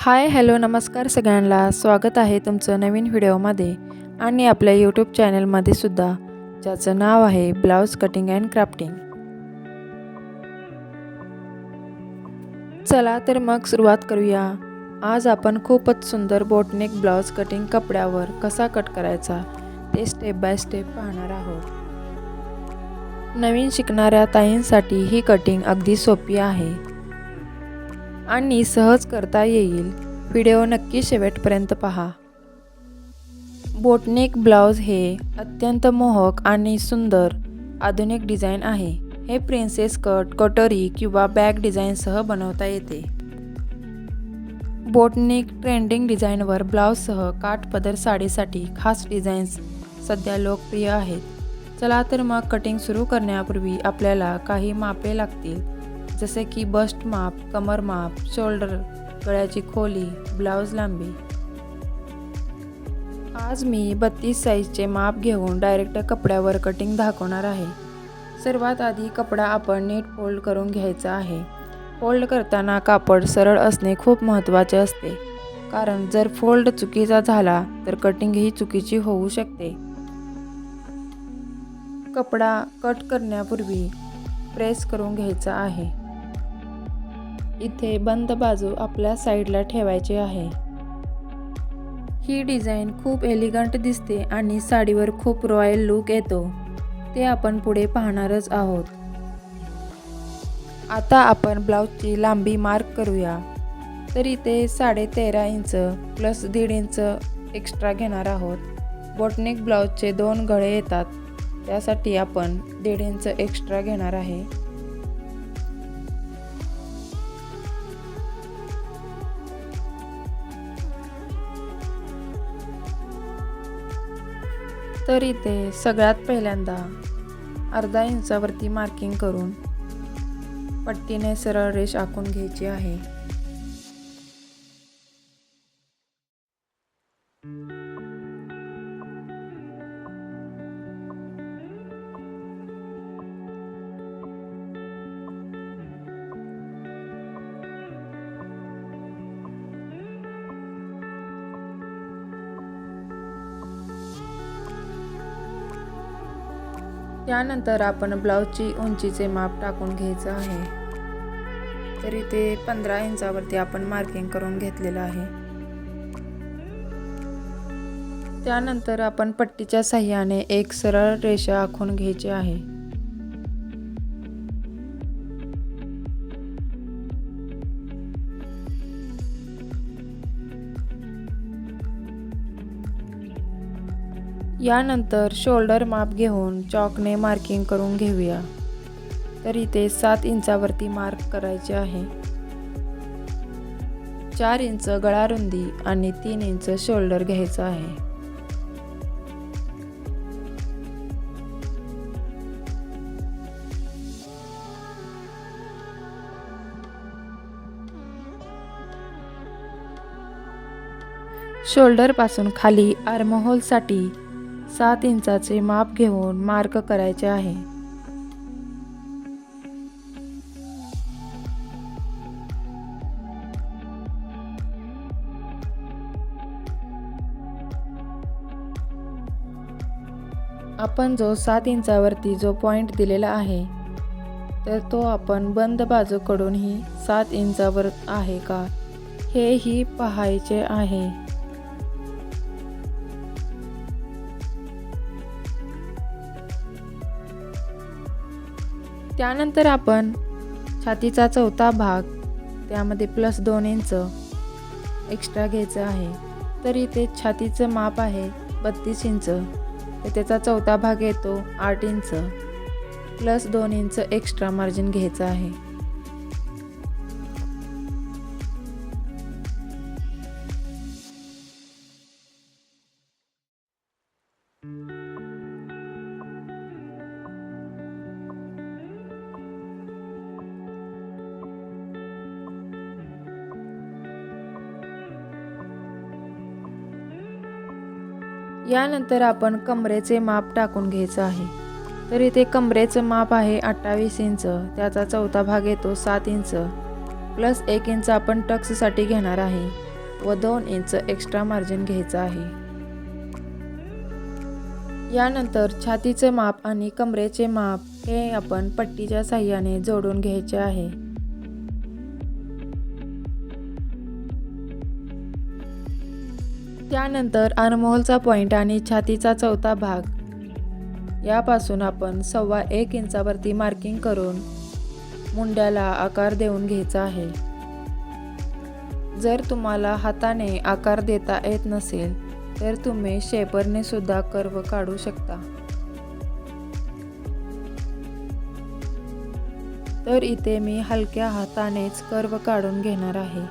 Hi hello नमस्कार सगळ्यांना, स्वागत आहे तुमचं नवीन व्हिडिओमध्ये आणि आपल्या यूट्यूब चॅनलमध्ये सुद्धा, ज्याचं नाव आहे ब्लाऊज कटिंग अँड क्राफ्टिंग। चला तर मग सुरुवात करूया। आज आपण खूपच सुंदर बोटनेक ब्लाऊज कटिंग कपड्यावर कसा कट करायचा ते स्टेप बाय स्टेप पाहणार आहोत। नवीन शिकणाऱ्या ताईंसाठी ही कटिंग अगदी सोपी आहे आणि सहज करता येईल। व्हिडिओ नक्की शेवटपर्यंत पहा। बोटनेक ब्लाउज हे अत्यंत मोहक आणि सुंदर आधुनिक डिझाइन आहे। हे प्रिन्सेस कट, कटोरी किंवा बॅग डिझाइनसह बनवता येते। बोटनेक ट्रेंडिंग डिझाइनवर ब्लाउजसह काठपदर साडीसाठी खास डिझाईन्स सध्या लोकप्रिय आहेत। चला तर मग कटिंग सुरू करण्यापूर्वी आपल्याला काही मापे लागतील, जसे की बस्ट माप, कमर माप, शोल्डर, गळ्याची खोली, ब्लाउज लांबी। आज मी 32 साईजचे माप घेऊन डायरेक्ट कपड्यावर कटिंग दाखवणार आहे। सर्वात आधी कपडा आपण नीट फोल्ड करून घ्यायचा आहे। फोल्ड करताना कापड सरळ असणे खूप महत्त्वाचे असते, कारण जर फोल्ड चुकीचा झाला तर कटिंग ही चुकीची होऊ शकते। कपडा कट करण्यापूर्वी प्रेस करून घ्यायचा आहे। इथे बंद बाजू आपल्या साईडला ठेवायची आहे। ही डिझाइन खूप एलिगंट दिसते आणि साडीवर खूप रॉयल लुक येतो, ते आपण पुढे पाहणारच आहोत। आता आपण ब्लाउजची लांबी मार्क करूया। तर इथे 13.5 इंच प्लस 1.5 इंच एक्स्ट्रा घेणार आहोत। बोटनेक ब्लाउजचे 2 गळे येतात, त्यासाठी आपण 1.5 इंच एक्स्ट्रा घेणार आहे। तर इथे सगळ्यात पहिल्यांदा अर्धा इंचावरती मार्किंग करून पट्टीने सरळ रेष आखून घ्यायची आहे। त्यानंतर आपण ब्लाउजची उंचीचे माप टाकून घ्यायचं आहे। तर इथे 15 इंचावरती आपण मार्किंग करून घेतलेलं आहे। त्यानंतर आपण पट्टीच्या साहाय्याने एक सरळ रेषा आखून घ्यायची आहे। यानंतर शोल्डर माप घेऊन चॉकने मार्किंग करून घेऊया। तर इथे 7 इंचावरती मार्क करायचे आहे। 4 इंच गळा रुंदी आणि 3 इंच शोल्डर घ्यायचा आहे। शोल्डर पासून खाली आर्महोल साठी 7 इंचाचे माप घेऊन मार्क करायचे आहे। आपण जो 7 इंचावरती जो पॉइंट दिलेला आहे, तर तो आपण बंद बाजूकडून ही 7 इंचावर आहे का हे ही पाहायचे आहे। त्यानंतर आपण छातीचा चौथा भाग, त्यामध्ये प्लस 2 इंच एक्स्ट्रा घ्यायचं आहे। तर इथे छातीचं माप आहे 32 इंच, तर त्याचा चौथा भाग येतो 8 inch plus 2 inch extra margin घ्यायचं आहे। यानंतर आपण कमरेचे माप टाकून घ्यायचं आहे। तर इथे कमरेचं माप आहे 28 इंच, त्याचा चौथा भाग येतो 7 इंच प्लस 1 इंच आपण टक्ससाठी घेणार आहे। व 2 इंच एक्स्ट्रा मार्जिन घ्यायचं आहे. यानंतर छातीचे माप आणि कमरेचे माप हे आपण पट्टीच्या साहाय्याने जोडून घ्यायचे आहे. त्यानंतर आर्महोलचा पॉइंट आणि छातीचा चौथा भाग यापासून आपण 1.25 इंचावरती मार्किंग करून मुंड्याला आकार देऊन घ्यायचा आहे. जर तुम्हाला हाताने आकार देता येत नसेल तर तुम्ही शेपरने सुद्धा कर्व काढू शकता. तर इथे मी हलक्या हातानेच कर्व काढून घेणार आहे.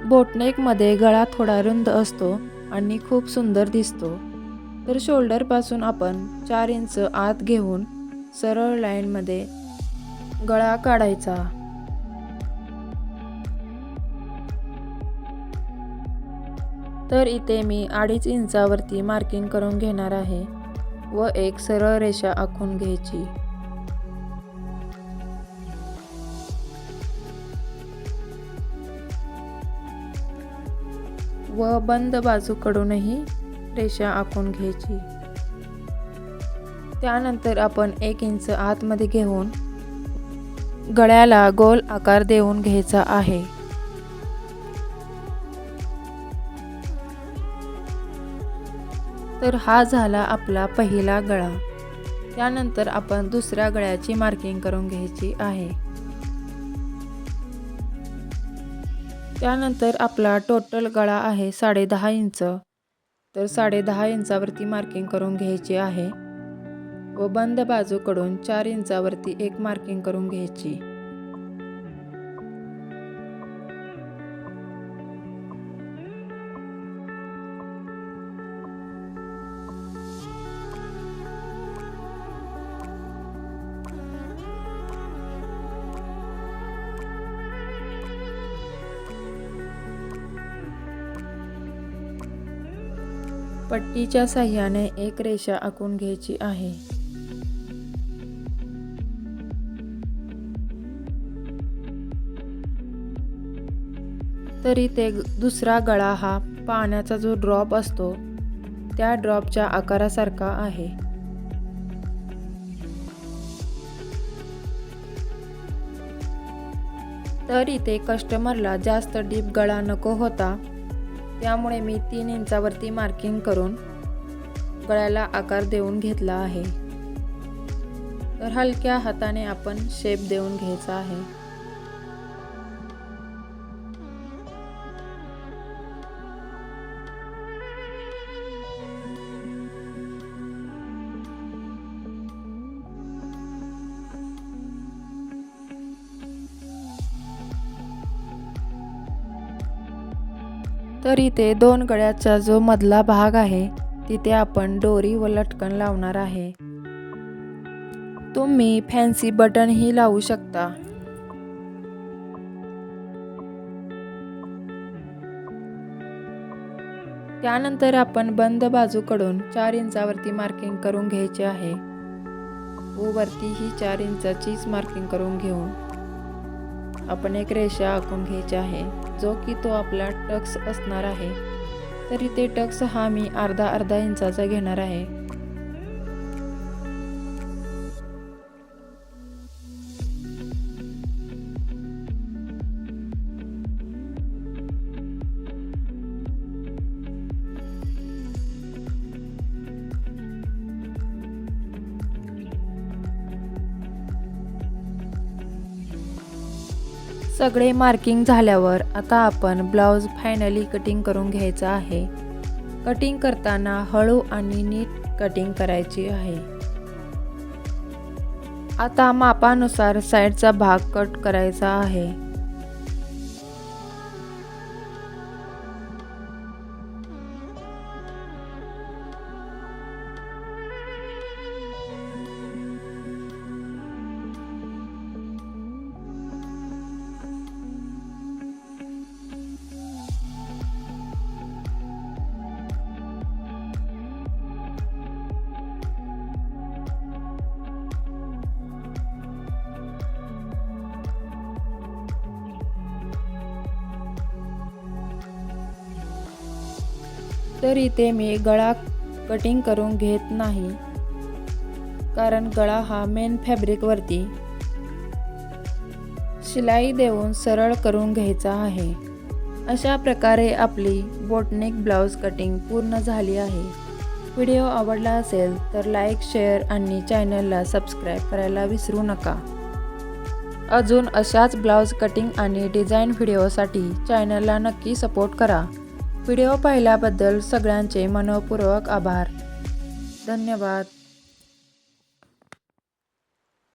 बोटनेकमध्ये गळा थोडा रुंद असतो आणि खूप सुंदर दिसतो. तर शोल्डरपासून आपण 4 इंच आत घेऊन सरळ लाईनमध्ये गळा काढायचा. तर इथे मी 2.5 इंचावरती मार्किंग करून घेणार आहे व एक सरळ रेषा आखून घ्यायची. व बंद बाजूकडूनही रेषा आखून घ्यायची. त्यानंतर आपण 1 इंच आतमध्ये घेऊन गळ्याला गोल आकार देऊन घ्यायचा आहे. तर हा झाला आपला पहिला गळा. त्यानंतर आपण दुसऱ्या गळ्याची मार्किंग करून घ्यायची आहे. त्यानंतर आपला टोटल गळा आहे 10.5 इंच. तर 10.5 इंचावरती मार्किंग करून घ्यायची आहे व बंद बाजूकडून 4 इंचावरती एक मार्किंग करून घ्यायची. पट्टीच्या साहाय्याने एक रेषा आखून घ्यायची आहे. तरी ते दुसरा गळा हा पाण्याचा जो ड्रॉप असतो त्या ड्रॉपच्या आकारासारखा आहे. तर इथे कस्टमरला जास्त डीप गळा नको होता, त्यामुळे मी 3 इंचावरती मार्किंग करून गळ्याला आकार देऊन घेतला आहे. तर हलक्या हाताने आपण शेप देऊन घ्यायचा आहे. तर इथे 2 गळ्याचा जो मधला भाग आहे तिथे आपण दोरी व लटकन लावणार आहे. तुम्ही फॅन्सी बटन ही लावू शकता. त्यानंतर आपण बंद बाजूकडून 4 इंचावरती मार्किंग करून घ्यायचे आहे व वरती ही 4 इंचाचीच मार्किंग करून घेऊन आपण एक रेषा आखून घ्यायची आहे, जो की तो आपला टक्स असणार आहे. तर इथे टक्स हा मी अर्धा इंचाचा घेणार आहे. सगळे मार्किंग झाल्यावर आता आपण ब्लाउज फायनली कटिंग करून घ्यायचा आहे. कटिंग करताना हळू आणि नीट कटिंग करायची आहे. आता मापानुसार साईडचा भाग कट करायचा आहे. तर इथे मी गळा कटिंग करून घेत नाही, कारण गळा हा मेन फॅब्रिकवरती शिलाई देऊन सरळ करून घ्यायचा आहे। अशा प्रकारे आपली बोटनेक ब्लाऊज कटिंग पूर्ण झाली आहे। व्हिडिओ आवडला असेल तर लाईक, शेअर आणि चॅनलला सबस्क्राईब करायला विसरू नका। अजून अशाच ब्लाऊज कटिंग आणि डिझाईन व्हिडिओसाठी चॅनलला नक्की सपोर्ट करा। व्हिडिओ पाहिल्याबद्दल सगळ्यांचे मनःपूर्वक आभार। धन्यवाद।